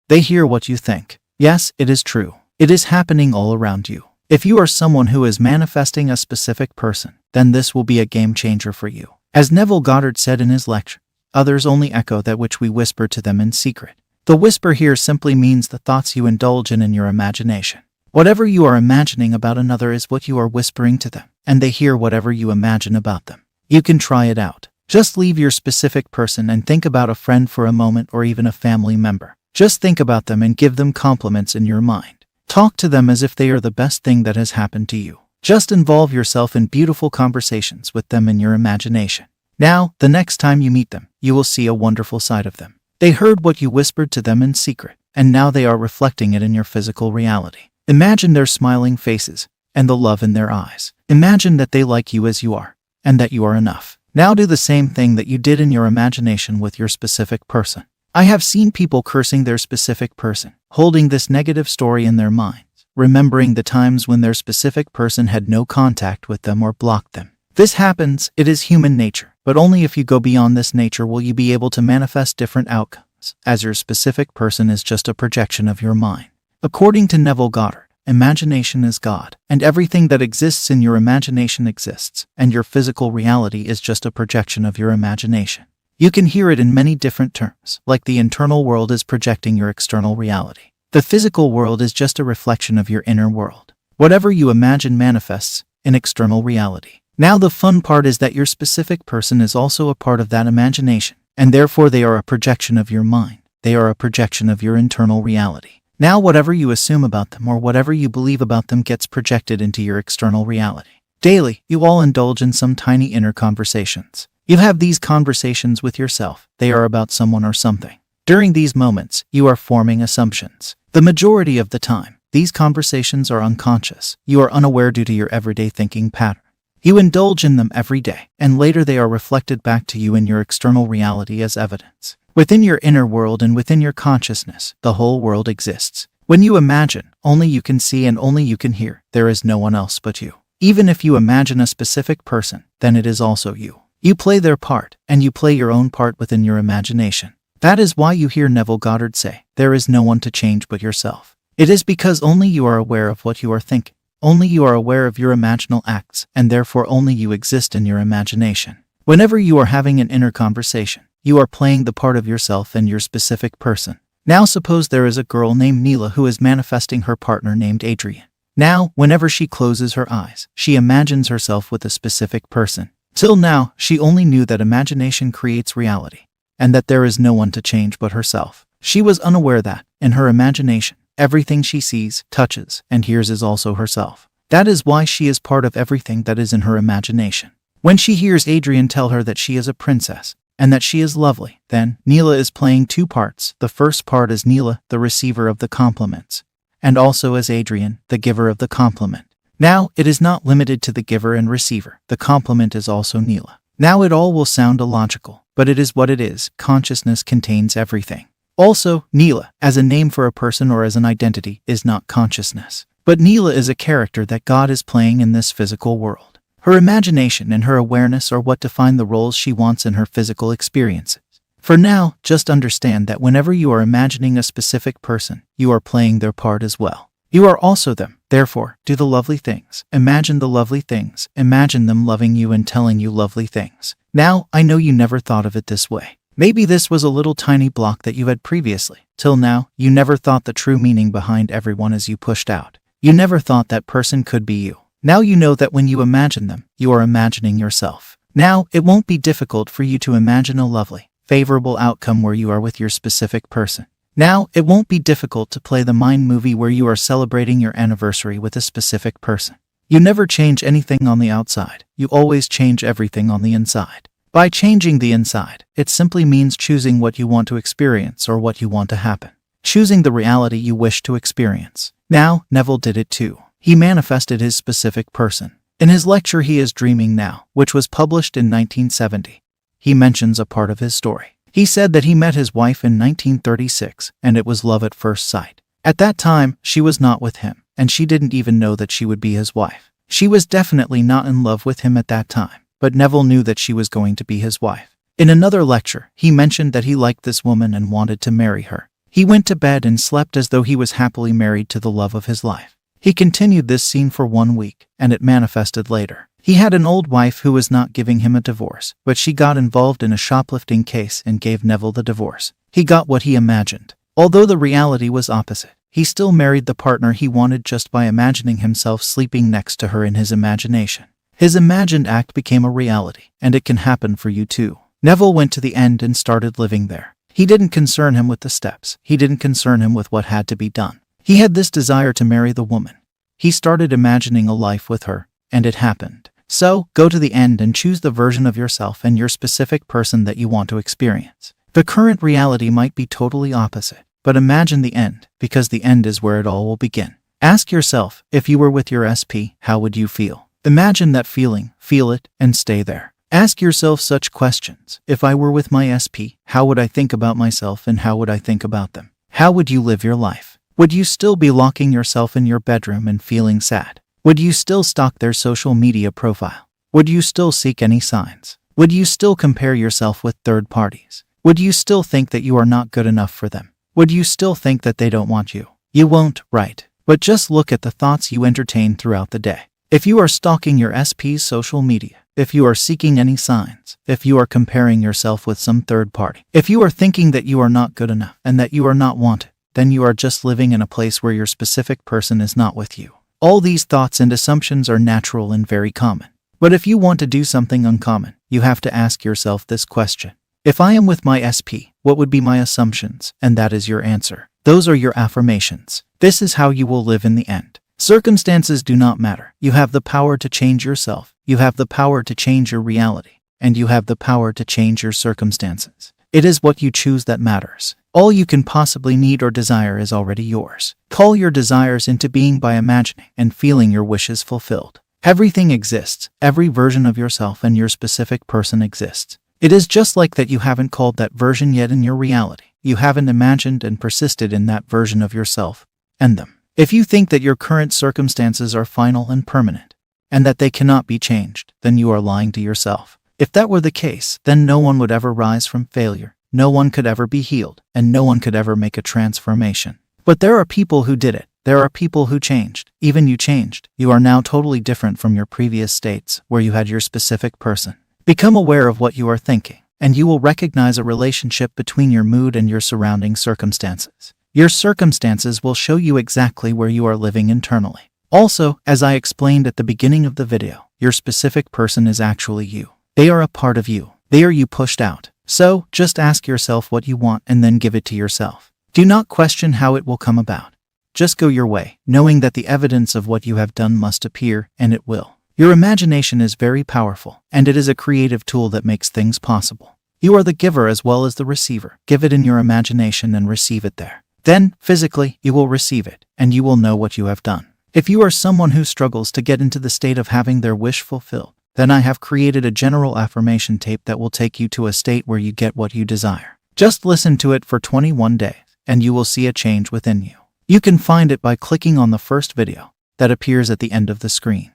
They hear what you think. Yes, it is true. It is happening all around you. If you are someone who is manifesting a specific person, then this will be a game changer for you. As Neville Goddard said in his lecture, others only echo that which we whisper to them in secret. The whisper here simply means the thoughts you indulge in your imagination. Whatever you are imagining about another is what you are whispering to them, and they hear whatever you imagine about them. You can try it out. Just leave your specific person and think about a friend for a moment, or even a family member. Just think about them and give them compliments in your mind. Talk to them as if they are the best thing that has happened to you. Just involve yourself in beautiful conversations with them in your imagination. Now, the next time you meet them, you will see a wonderful side of them. They heard what you whispered to them in secret, and now they are reflecting it in your physical reality. Imagine their smiling faces and the love in their eyes. Imagine that they like you as you are, and that you are enough. Now do the same thing that you did in your imagination with your specific person. I have seen people cursing their specific person, holding this negative story in their minds, remembering the times when their specific person had no contact with them or blocked them. This happens, it is human nature, but only if you go beyond this nature will you be able to manifest different outcomes, as your specific person is just a projection of your mind. According to Neville Goddard, imagination is God, and everything that exists in your imagination exists, and your physical reality is just a projection of your imagination. You can hear it in many different terms, like the internal world is projecting your external reality. The physical world is just a reflection of your inner world. Whatever you imagine manifests in external reality. Now the fun part is that your specific person is also a part of that imagination, and therefore they are a projection of your mind. They are a projection of your internal reality. Now whatever you assume about them or whatever you believe about them gets projected into your external reality. Daily, you all indulge in some tiny inner conversations. You have these conversations with yourself. They are about someone or something. During these moments, you are forming assumptions. The majority of the time, these conversations are unconscious. You are unaware due to your everyday thinking pattern. You indulge in them every day, and later they are reflected back to you in your external reality as evidence. Within your inner world and within your consciousness, the whole world exists. When you imagine, only you can see and only you can hear. There is no one else but you. Even if you imagine a specific person, then it is also you. You play their part, and you play your own part within your imagination. That is why you hear Neville Goddard say, there is no one to change but yourself. It is because only you are aware of what you are thinking. Only you are aware of your imaginal acts, and therefore only you exist in your imagination. Whenever you are having an inner conversation, you are playing the part of yourself and your specific person. Now suppose there is a girl named Neela who is manifesting her partner named Adrian. Now, whenever she closes her eyes, she imagines herself with a specific person. Till now, she only knew that imagination creates reality, and that there is no one to change but herself. She was unaware that, in her imagination, everything she sees, touches, and hears is also herself. That is why she is part of everything that is in her imagination. When she hears Adrian tell her that she is a princess, and that she is lovely, then Neela is playing two parts. The first part is Neela, the receiver of the compliments, and also as Adrian, the giver of the compliment. Now, it is not limited to the giver and receiver. The compliment is also Neela. Now it all will sound illogical, but it is what it is. Consciousness contains everything. Also, Neela, as a name for a person or as an identity, is not consciousness. But Neela is a character that God is playing in this physical world. Her imagination and her awareness are what define the roles she wants in her physical experiences. For now, just understand that whenever you are imagining a specific person, you are playing their part as well. You are also them. Therefore, do the lovely things. Imagine the lovely things. Imagine them loving you and telling you lovely things. Now, I know you never thought of it this way. Maybe this was a little tiny block that you had previously. Till now, you never thought the true meaning behind everyone as you pushed out. You never thought that person could be you. Now you know that when you imagine them, you are imagining yourself. Now, it won't be difficult for you to imagine a lovely, favorable outcome where you are with your specific person. Now, it won't be difficult to play the mind movie where you are celebrating your anniversary with a specific person. You never change anything on the outside. You always change everything on the inside. By changing the inside, it simply means choosing what you want to experience or what you want to happen. Choosing the reality you wish to experience. Now, Neville did it too. He manifested his specific person. In his lecture He is Dreaming Now, which was published in 1970, he mentions a part of his story. He said that he met his wife in 1936, and it was love at first sight. At that time, she was not with him, and she didn't even know that she would be his wife. She was definitely not in love with him at that time. But Neville knew that she was going to be his wife. In another lecture, he mentioned that he liked this woman and wanted to marry her. He went to bed and slept as though he was happily married to the love of his life. He continued this scene for 1 week, and it manifested later. He had an old wife who was not giving him a divorce, but she got involved in a shoplifting case and gave Neville the divorce. He got what he imagined. Although the reality was opposite, he still married the partner he wanted just by imagining himself sleeping next to her in his imagination. His imagined act became a reality, and it can happen for you too. Neville went to the end and started living there. He didn't concern him with the steps. He didn't concern him with what had to be done. He had this desire to marry the woman. He started imagining a life with her, and it happened. So, go to the end and choose the version of yourself and your specific person that you want to experience. The current reality might be totally opposite, but imagine the end, because the end is where it all will begin. Ask yourself, if you were with your SP, how would you feel? Imagine that feeling, feel it, and stay there. Ask yourself such questions. If I were with my SP, how would I think about myself and how would I think about them? How would you live your life? Would you still be locking yourself in your bedroom and feeling sad? Would you still stalk their social media profile? Would you still seek any signs? Would you still compare yourself with third parties? Would you still think that you are not good enough for them? Would you still think that they don't want you? You won't, right? But just look at the thoughts you entertain throughout the day. If you are stalking your SP's social media, if you are seeking any signs, if you are comparing yourself with some third party, if you are thinking that you are not good enough and that you are not wanted, then you are just living in a place where your specific person is not with you. All these thoughts and assumptions are natural and very common. But if you want to do something uncommon, you have to ask yourself this question. If I am with my SP, what would be my assumptions? And that is your answer. Those are your affirmations. This is how you will live in the end. Circumstances do not matter. You have the power to change yourself. You have the power to change your reality. And you have the power to change your circumstances. It is what you choose that matters. All you can possibly need or desire is already yours. Call your desires into being by imagining and feeling your wishes fulfilled. Everything exists. Every version of yourself and your specific person exists. It is just like that you haven't called that version yet in your reality. You haven't imagined and persisted in that version of yourself and them. If you think that your current circumstances are final and permanent, and that they cannot be changed, then you are lying to yourself. If that were the case, then no one would ever rise from failure, no one could ever be healed, and no one could ever make a transformation. But there are people who did it. There are people who changed. Even you changed. You are now totally different from your previous states, where you had your specific person. Become aware of what you are thinking, and you will recognize a relationship between your mood and your surrounding circumstances. Your circumstances will show you exactly where you are living internally. Also, as I explained at the beginning of the video, your specific person is actually you. They are a part of you. They are you pushed out. So, just ask yourself what you want and then give it to yourself. Do not question how it will come about. Just go your way, knowing that the evidence of what you have done must appear, and it will. Your imagination is very powerful, and it is a creative tool that makes things possible. You are the giver as well as the receiver. Give it in your imagination and receive it there. Then, physically, you will receive it, and you will know what you have done. If you are someone who struggles to get into the state of having their wish fulfilled, then I have created a general affirmation tape that will take you to a state where you get what you desire. Just listen to it for 21 days, and you will see a change within you. You can find it by clicking on the first video that appears at the end of the screen.